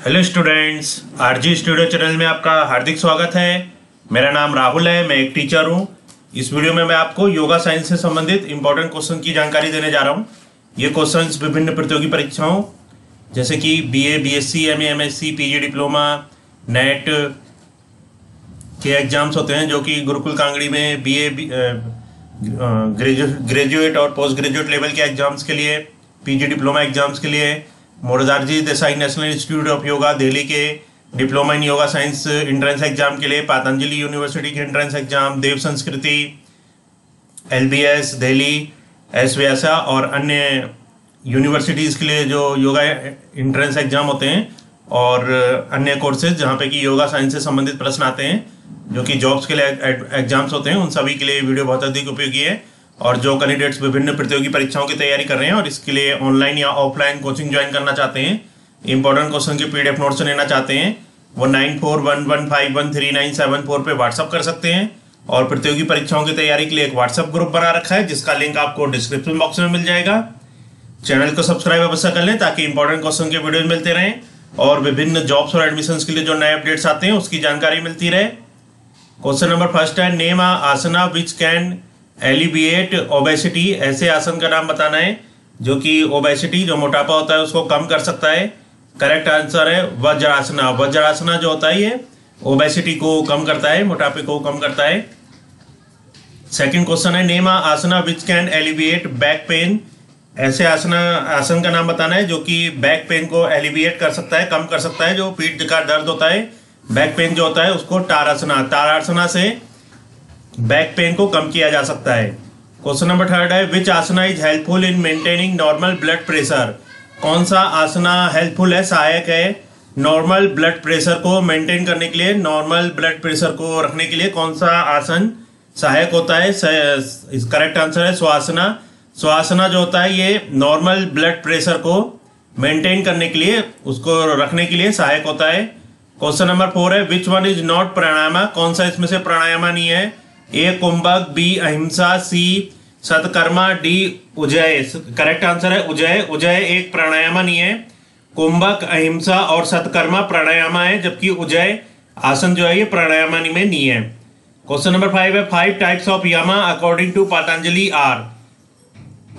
Hello students, RG studio channel में आपका हार्दिक स्वागत है। मेरा नाम राहुल है, मैं एक टीचर हूं। इस वीडियो में मैं आपको योगा साइंस से संबंधित इंपॉर्टेंट क्वेश्चन की जानकारी देने जा रहा हूं। ये क्वेश्चंस विभिन्न प्रतियोगी परीक्षाओं जैसे कि BA, BSc, MA, MSc, PG diploma, NET के एग्जाम्स होते हैं, जो कि गुरुकुल कांगड़ी में बीए, ग्रेजुएट और पोस्ट ग्रेजुएट लेवल के एग्जाम्स के लिए, पीजी डिप्लोमा एग्जाम्स के लिए, Morarji Desai national institute of yoga Delhi के diploma in yoga science entrance exam के लिए, पतंजलि यूनिवर्सिटी के entrance exam, Dev Sanskriti, LBS Delhi, S Vyasa और अन्य यूनिवर्सिटीज़ के लिए जो योगा एंट्रेंस एग्जाम होते हैं, और अन्य कोर्सेज जहाँ पे कि योगा साइंस से संबंधित प्रश्न आते हैं, जो कि जॉब्स के लिए एग्जाम्स होते हैं, उन सभी के लिए वीडियो बहुत अधिक उपयोगी है। और जो कैंडिडेट्स विभिन्न प्रतियोगी परीक्षाओं की तैयारी कर रहे हैं और इसके लिए ऑनलाइन या ऑफलाइन कोचिंग ज्वाइन करना चाहते हैं, इंपॉर्टेंट क्वेश्चन के पीडीएफ नोट्स लेना चाहते हैं, वो 9411513974 पे व्हाट्सअप कर सकते हैं। और प्रतियोगी परीक्षाओं की तैयारी के लिए एक व्हाट्सअप ग्रुप बना रखा है, जिसका लिंक आपको डिस्क्रिप्शन बॉक्स में मिल जाएगा। चैनल को सब्सक्राइब अवश्य कर लें ताकि इंपॉर्टेंट क्वेश्चन के वीडियो मिलते रहें और विभिन्न जॉब्स और एडमिशंस के लिए जो नए अपडेट्स आते हैं उसकी जानकारी मिलती रहे। क्वेश्चन नंबर फर्स्ट है, name a asana which can alleviate obesity. ऐसे आसन का नाम बताना है जो कि ओबेसिटी, जो मोटापा होता है, उसको कम कर सकता है। करेक्ट आंसर है वज्रासना। वज्रासना जो होता है ये ओबेसिटी को कम करता है, मोटापे को कम करता है। सेकंड क्वेश्चन है, name a asana which can alleviate back pain. ऐसे आसन का नाम बताना है जो कि बैक पेन को एलिविएट कर सकता है, कम कर सकता है। जो पीठ का दर्द होता है, बैक पेन जो होता है, उसको टारासना, टारासना से बैक पेन को कम किया जा सकता है। क्वेश्चन नंबर थर्ड है, which asana is helpful in maintaining normal blood pressure. कौन सा आसना हेल्पफुल है, सहायक है नॉर्मल ब्लड प्रेशर को मेंटेन करने के लिए, नॉर्मल ब्लड प्रेशर को रखने के लिए कौन सा आसन सहायक होता है। करेक्ट आंसर है स्वासना। स्वासना जो होता है ये नॉर्मल ब्लड प्रेशर को मेंटेन करने के लिए, उसको रखने के लिए सहायक होता है। क्वेश्चन नंबर 4 है, विच वन इज नॉट प्राणायामा। कौन सा इसमें से प्राणायामा नहीं है। ए कुंभक, बी अहिंसा, सी सतकर्मा, डी उजय। करेक्ट आंसर है उजय। उजय एक प्राणायामा नहीं है। कुंभक, अहिंसा और सतकर्मा प्राणायामा है, जबकि उजय आसन जो है ये प्राणायामा में नहीं है। क्वेश्चन नंबर 5 है, 5 types of yama according to Patanjali are.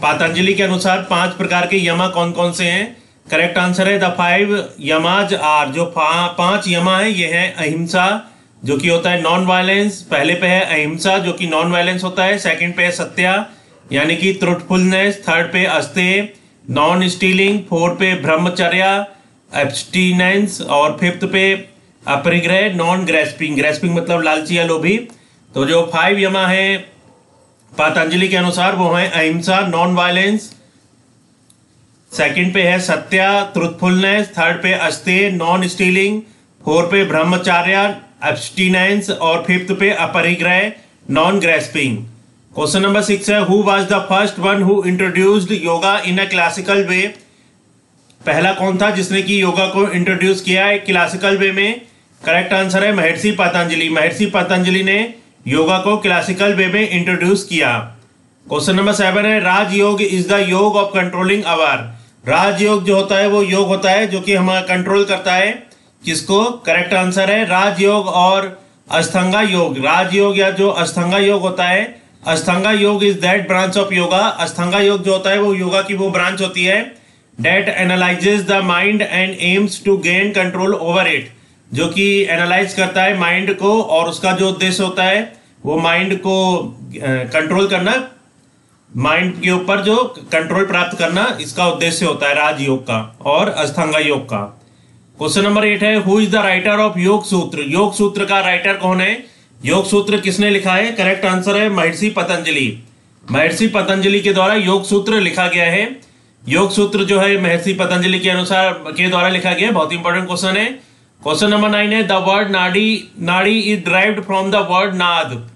Patanjali के अनुसार 5 प्रकार के यमा कौन कौन से हैं। करेक्ट आंसर है द 5 यमाज आर। जो 5 यमा है ये है अहिंसा, जो कि होता है नॉन वायलेंस। पहले पे है अहिंसा जो कि नॉन वायलेंस होता है। सेकंड पे है सत्या यानी कि ट्रुथफुलनेस। थर्ड पे अस्तेय, नॉन स्टीलिंग। फोर्थ पे ब्रह्मचर्य, एब्स्टिनेंस। और फिफ्थ पे अपरिग्रह, नॉन ग्रेस्पिंग। ग्रेस्पिंग मतलब लालची या लोभी। तो जो 5 यमा है पतंजलि के अनुसार वो है अहिंसा, नॉन वायलेंस। सेकंड पे है सत्या, ट्रुथफुलनेस। थर्ड पे अस्तेय, नॉन स्टीलिंग। फोर्थ पे ब्रह्मचर्य, एब्स्टिनेंस। और फिफ्थ पे अपरिग्रह, नॉन ग्रेस्पिंग। क्वेश्चन नंबर 6 है, who was the first one who introduced yoga in a classical वे। पहला कौन था जिसने की योगा को इंट्रोड्यूस किया है क्लासिकल वे में। करेक्ट आंसर है महर्षि पतंजलि। महर्षि पतंजलि ने योगा को क्लासिकल वे में इंट्रोड्यूस किया। क्वेश्चन नंबर 7 है, राजयोग इज द योग ऑफ कंट्रोलिंग अवर। राजयोग जो होता है वो योग होता है जो कि हमारा कंट्रोल करता है किसको। करेक्ट आंसर है राजयोग और अष्टांगा योग। राजयोग या जो अष्टांगा योग होता है, Ashtanga yoga is that branch of yoga. Ashtanga yoga जो होता है वो योगा की वो ब्रांच होती है that analyses the mind and aims to gain control over it. जो कि एनालाइज करता है माइंड को और उसका जो उद्देश्य होता है वो माइंड को कंट्रोल करना, माइंड के ऊपर जो कंट्रोल प्राप्त करना, इसका उद्देश्य होता है राजयोग का और अष्टांगा योग का। क्वेश्चन नंबर 8 है, who is the writer of योग सूत्र। योग सूत्र का राइटर कौन है। योग सूत्र किसने लिखा है। करेक्ट आंसर है महर्षि पतंजलि। महर्षि पतंजलि के द्वारा योग सूत्र लिखा गया है। योग सूत्र जो है महर्षि पतंजलि के अनुसार के द्वारा लिखा गया है। बहुत इंपॉर्टेंट क्वेश्चन है। क्वेश्चन नंबर 9 है, द वर्ड नाड़ी, नाड़ी is derived from the word नाद।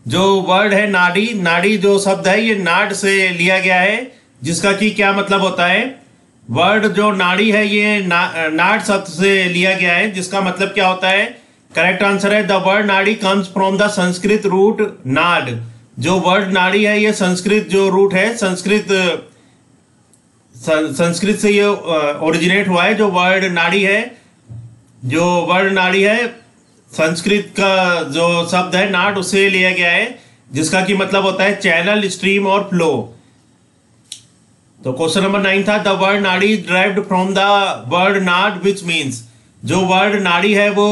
जो वर्ड है नाड़ी, नाड़ी जो शब्द है ये नाड से लिया गया है, जिसका कि क्या मतलब होता है। वर्ड जो नाड़ी है ये नाड शब्द से लिया गया है, जिसका मतलब क्या होता है। करेक्ट आंसर है the word nadi comes from the Sanskrit root nad. जो वर्ड नाड़ी है ये संस्कृत जो रूट है, संस्कृत संस्कृत से ये ओरिजिनेट हुआ है। जो वर्ड नाड़ी है, जो वर्ड नाड़ी है, संस्कृत का जो शब्द है नाट, उससे लिया गया है, जिसका की मतलब होता है चैनल, स्ट्रीम और फ्लो। तो क्वेश्चन नंबर 9 था, the word nadi derived from the word nad which means. जो वर्ड नाड़ी है वो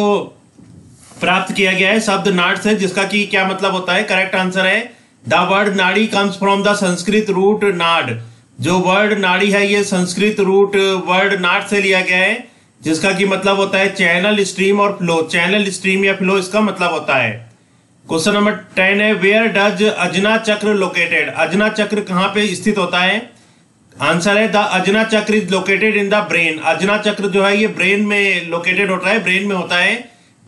प्राप्त किया गया है शब्द नाट से, जिसका की क्या मतलब होता है। करेक्ट आंसर है the word nadi comes from the Sanskrit root nad. जो वर्ड नाड़ी है ये संस्कृत रूट वर्ड नाट से लिया गया है, जिसका की मतलब होता है चैनल, स्ट्रीम और फ्लो। चैनल, स्ट्रीम या फ्लो इसका मतलब होता है। क्वेश्चन नंबर 10 है, वेयर डज अजना चक्र लोकेटेड। अजना चक्र कहाँ पे स्थित होता है। आंसर है द अजना चक्र is located in the brain. Ajna चक्र जो है ये ब्रेन में लोकेटेड होता है, ब्रेन में होता है,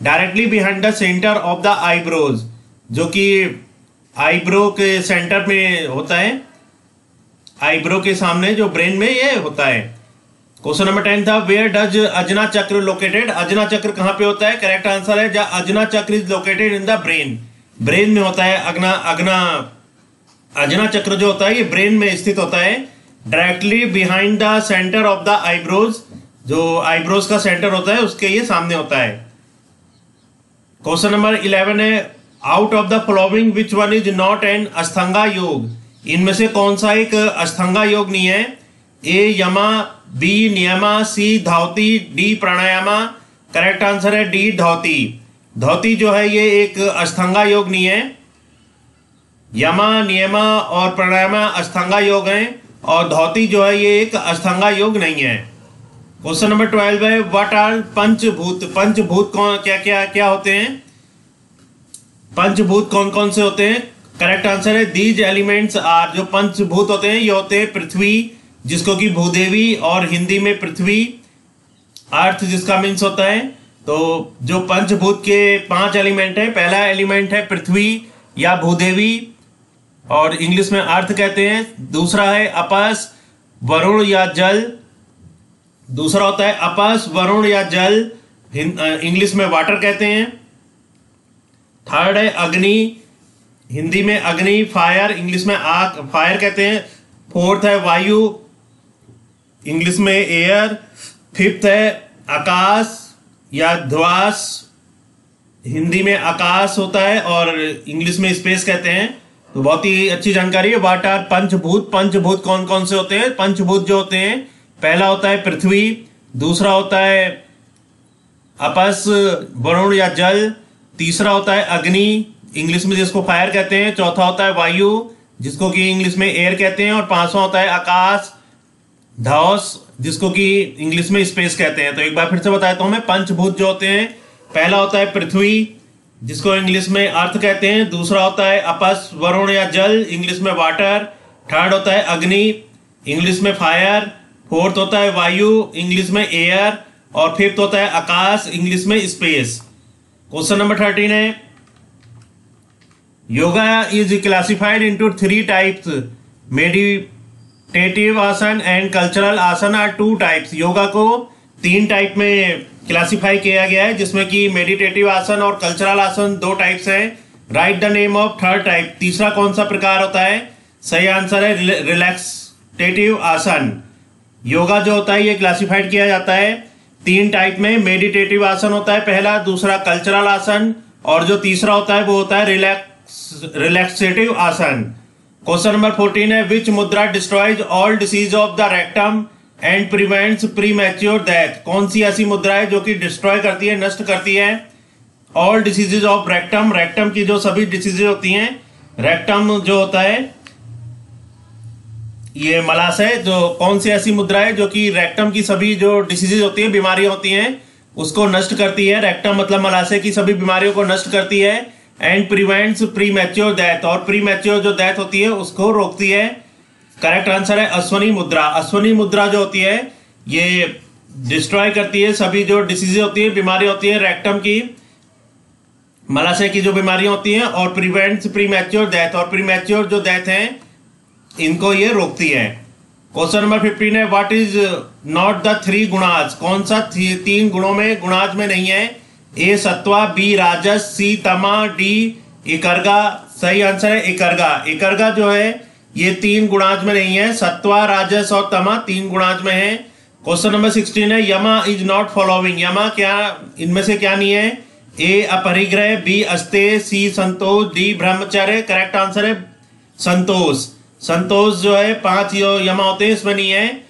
directly behind the centre of the eyebrows, जो कि आईब्रो के सेंटर में होता है, आईब्रो के सामने जो ब्रेन में ये होता है। क्वेश्चन नंबर 10 था, वेयर डज अजना चक्र लोकेटेड। अजना चक्र कहाँ पे होता है। करेक्ट आंसर है द अजना चक्र is located in the brain. Brain में होता है अजना चक्र जो होता है ये ब्रेन में स्थित होता है, directly behind the centre of the eyebrows. जो आईब्रोज का सेंटर होता है उसके ये सामने होता है। क्वेश्चन नंबर 11 है, out of the following which one is not an Ashtanga yoga. इनमें से कौन सा एक अष्टांगा योग नहीं है। ए यमा, बी नियमा, सी धावती, डी प्राणायामा। करेक्ट आंसर है डी धावती। धावती जो है ये एक अष्टांगा योग नहीं है। यमा, नियमा और प्राणायामा अष्टांगा योग हैं, और धावती जो है ये एक अष्टांगा योग नहीं है। क्वेश्चन नंबर 12 है, व्हाट आर पंचभूत। पंचभूत कौन क्या क्या क्या होते हैं। पंचभूत कौन कौन से होते हैं। करेक्ट आंसर है दीज एलिमेंट्स आर। जो पंचभूत होते हैं ये होते हैं पृथ्वी, जिसको कि भूदेवी, और हिंदी में पृथ्वी, अर्थ जिसका मीन्स होता है। तो जो पंचभूत के 5 एलिमेंट है, पहला एलिमेंट है पृथ्वी या भूदेवी, और इंग्लिश में अर्थ कहते हैं। दूसरा है अपस, वरुण या जल। दूसरा होता है अपस, वरुण या जल, इंग्लिश में वाटर कहते हैं। थर्ड है अग्नि, हिंदी में अग्नि, फायर, इंग्लिश में आग, फायर कहते हैं। फोर्थ है वायु, इंग्लिश में एयर। फिफ्थ है आकाश या ध्वास, हिंदी में आकाश होता है और इंग्लिश में स्पेस कहते हैं। तो बहुत ही अच्छी जानकारी है। व्हाट आर पंचभूत। पंचभूत कौन कौन से होते हैं। पंचभूत जो होते हैं, पहला होता है पृथ्वी, दूसरा होता है अपस, वरुण या जल, तीसरा होता है अग्नि, इंग्लिश में जिसको फायर कहते हैं, चौथा होता है वायु, जिसको कि इंग्लिश में एयर कहते हैं, और पांचवा होता है आकाश, ध्वस, जिसको कि इंग्लिश में स्पेस कहते हैं। तो एक बार फिर से बताता हूं मैं। पंचभूत जो होते हैं, पहला होता है पृथ्वी, जिसको इंग्लिश में अर्थ कहते हैं। दूसरा होता है अपस, वरुण या जल, इंग्लिश में वाटर। थर्ड होता है अग्नि, इंग्लिश में फायर। फोर्थ होता है वायु, इंग्लिश में एयर। और फिफ्थ होता है आकाश, इंग्लिश में स्पेस। क्वेश्चन नंबर 13 है, yoga is classified into 3 types, meditative आसन एंड कल्चरल आसन आर 2 टाइप्स। योगा को 3 टाइप में क्लासिफाई किया गया है, जिसमें कि मेडिटेटिव आसन और कल्चरल आसन 2 टाइप्स हैं। Right the name of third type. तीसरा कौन सा प्रकार होता है। सही आंसर है रिलैक्सेटिव आसन। योगा जो होता है ये क्लासिफाइड किया जाता है 3 टाइप में। मेडिटेटिव आसन होता है पहला, दूसरा कल्चरल आसन, और जो तीसरा होता है वो होता है रिलैक्सेटिव आसन। क्वेश्चन नंबर 14 है, विच मुद्रा destroys all disease of the rectum and prevents premature death. कौन सी ऐसी मुद्रा है जो कि डिस्ट्रॉय करती है, नष्ट करती है all diseases of rectum. Rectum की जो सभी डिसीजेज होती हैं, रेक्टम जो होता है ये मलाशय, जो कौन सी ऐसी मुद्रा है जो कि रेक्टम की सभी जो डिसीजेज होती हैं, बीमारियां होती हैं, उसको नष्ट करती है। रेक्टम मतलब मलाशय की सभी बीमारियों को नष्ट करती है। एंड प्रिवेंट्स प्रीमैच्योर डेथ, और प्रीमैच्योर जो डेथ होती है उसको रोकती है। करेक्ट आंसर है अश्वनी मुद्रा। अश्वनी मुद्रा जो होती है ये डिस्ट्रॉय करती है सभी जो डिसीजेज होती है, बीमारी होती है रेक्टम की, मलाशय की जो बीमारियां होती हैं, और प्रिवेंट्स प्रीमैच्योर डेथ, और प्रीमैच्योर जो डेथ है इनको ये रोकती है। क्वेश्चन नंबर 15 है, व्हाट इज नॉट द 3 गुणाज। कौन सा 3 गुणों में गुणाज में नहीं है। ए सत्वा, बी राजस, सी तमा, डी एकरगा। सही आंसर है एकरगा। एकरगा जो है ये 3 गुणांश में नहीं है। सत्वा, राजस और तमा 3 गुणांश में है। क्वेश्चन नंबर 16 है यमा इज नॉट फॉलोइंग। यमा क्या, इनमें से क्या नहीं है? ए अपरिग्रह, बी अस्तेय, सी संतोष, डी ब्रह्मचर्य। करेक्ट आंसर है संतोष। संतोष जो है 5 यमा होते हैं, इसमें नहीं है।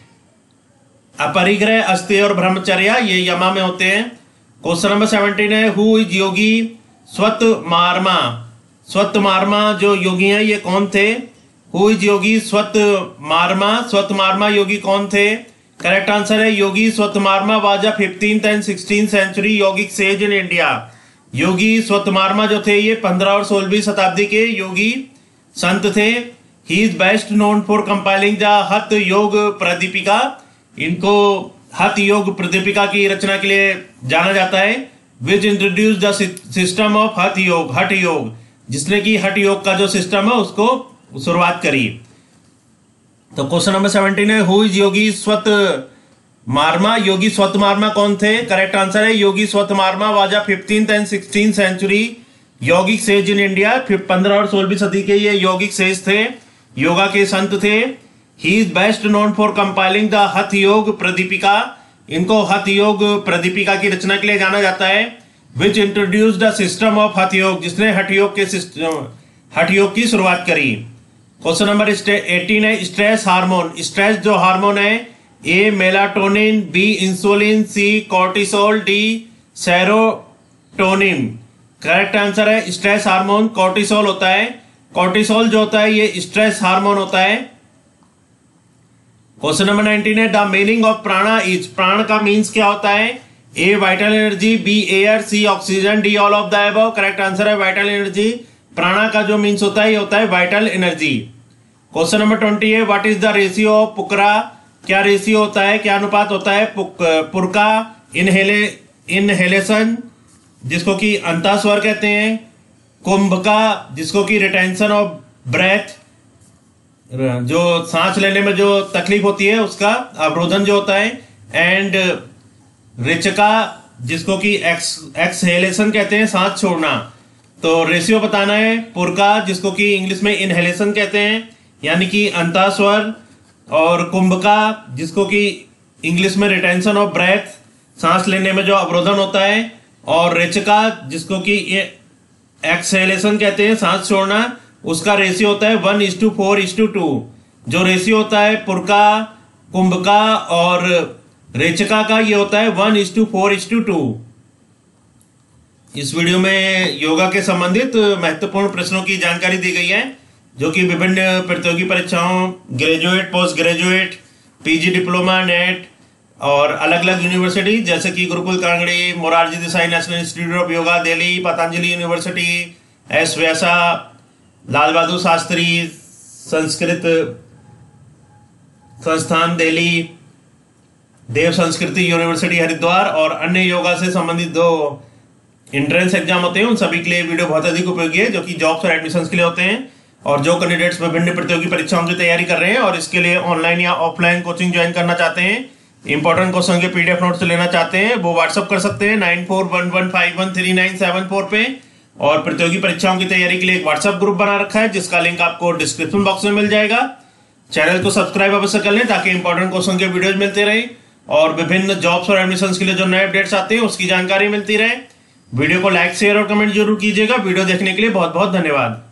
अपरिग्रह, अस्तेय और ब्रह्मचर्य ये यमा में होते हैं। क्वेश्चन नंबर 17 है हु इज योगी स्वतमार्मा। स्वतमार्मा जो योगी हैं ये कौन थे? हु इज योगी स्वतमार्मा। स्वतमार्मा योगी कौन थे? करेक्ट आंसर है Yogi Swatmarama was a 15th and 16th century yogic sage in India. Yogi Swatmarama जो थे ये 15 और 16वीं शताब्दी के योगी संत थे। He is best known for compiling the हठ योग प्रदीपिका। इनको हठ योग प्रदीपिका की रचना के लिए जाना जाता है। विच इंट्रोड्यूस द सिस्टम ऑफ हठ योग, जिसने की हठ योग का जो सिस्टम है उसको शुरुआत करी। तो क्वेश्चन नंबर 17 है हु इज योगी स्वतमार्मा। योगी स्वतमार्मा कौन थे? करेक्ट आंसर है Yogi Swatmarama was a 15th and 16th century yogic sage in India. 15 और 16वीं सदी के ये यौगिक सेज थे, योगा के संत थे। He is best known for compiling the हठ योग प्रदीपिका। इनको हठ योग प्रदीपिका की रचना के लिए जाना जाता है। विच इंट्रोड्यूस द सिस्टम ऑफ हठ योग, जिसने हठ योग की शुरुआत करी। क्वेश्चन नंबर 18 है स्ट्रेस हार्मोन। स्ट्रेस जो हार्मोन है, A melatonin, B insulin, C cortisol, D serotonin. Correct answer है स्ट्रेस हार्मोन कॉर्टिसोल होता है। कॉर्टिसोल जो होता है ये स्ट्रेस हार्मोन होता है। क्वेश्चन नंबर 19 है the meaning of prana is. प्राण का मीन्स क्या होता है? A vital energy, B air, C oxygen, D all of the above. Correct answer है वाइटल एनर्जी। प्राणा का जो मीन्स होता है ये होता है वाइटल एनर्जी। क्वेश्चन नंबर 20 है what is the ratio of पुकरा। क्या रेशियो होता है, क्या अनुपात होता है पुरका इनहेलेशन, जिसको कि अंतःस्वर कहते हैं, कुंभका जिसको कि रिटेंशन ऑफ ब्रेथ, जो सांस लेने में जो तकलीफ होती है उसका अवरोधन जो होता है, एंड रिचका जिसको कि एक्सहेलेशन कहते हैं, सांस छोड़ना। तो रेशियो बताना है। पुरका जिसको कि इंग्लिश में इनहेलेशन कहते हैं यानी कि अंतःस्वर, और कुंभका जिसको कि इंग्लिश में रिटेंशन ऑफ ब्रेथ, सांस लेने में जो अवरोधन होता है, और रेचका जिसको कि एक्सहेलेशन कहते हैं, सांस छोड़ना, उसका रेशियो होता है 1:4:2। जो रेशियो होता है पुरका, कुंभका और रेचका का ये होता है 1:4:2। इस वीडियो में योगा के संबंधित महत्वपूर्ण प्रश्नों की जानकारी दी गई है जो कि विभिन्न प्रतियोगी परीक्षाओं, graduate, post graduate, PG diploma, NET और अलग अलग यूनिवर्सिटी जैसे कि Gurukul Kangri, Morarji Desai national institute of yoga Delhi, Patanjali university, S Vyasa, Lal Bahadur Shastri Sanskrit Sansthan Delhi, देव संस्कृति यूनिवर्सिटी हरिद्वार और अन्य योगा से संबंधित 2 एंट्रेंस एग्जाम होते हैं, उन सभी के लिए वीडियो बहुत अधिक उपयोगी है जो कि जॉब्स और एडमिशंस के लिए होते हैं। और जो कैंडिडेट्स विभिन्न प्रतियोगी परीक्षाओं की तैयारी कर रहे हैं और इसके लिए ऑनलाइन या ऑफलाइन कोचिंग ज्वाइन करना चाहते हैं, इंपॉर्टेंट क्वेश्चन के पीडीएफ नोट्स लेना चाहते हैं, वो व्हाट्सअप कर सकते हैं 9411513974 पे। और प्रतियोगी परीक्षाओं की तैयारी के लिए एक व्हाट्सएप ग्रुप बना रखा है जिसका लिंक आपको डिस्क्रिप्शन बॉक्स में मिल जाएगा। चैनल को सब्सक्राइब अवश्य कर लें ताकि इंपॉर्टेंट क्वेश्चन के वीडियोज मिलते रहे और विभिन्न जॉब्स और एडमिशंस के लिए जो नए अपडेट्स आते हैं उसकी जानकारी मिलती रहे। वीडियो को लाइक, शेयर और कमेंट जरूर कीजिएगा। वीडियो देखने के लिए बहुत बहुत धन्यवाद।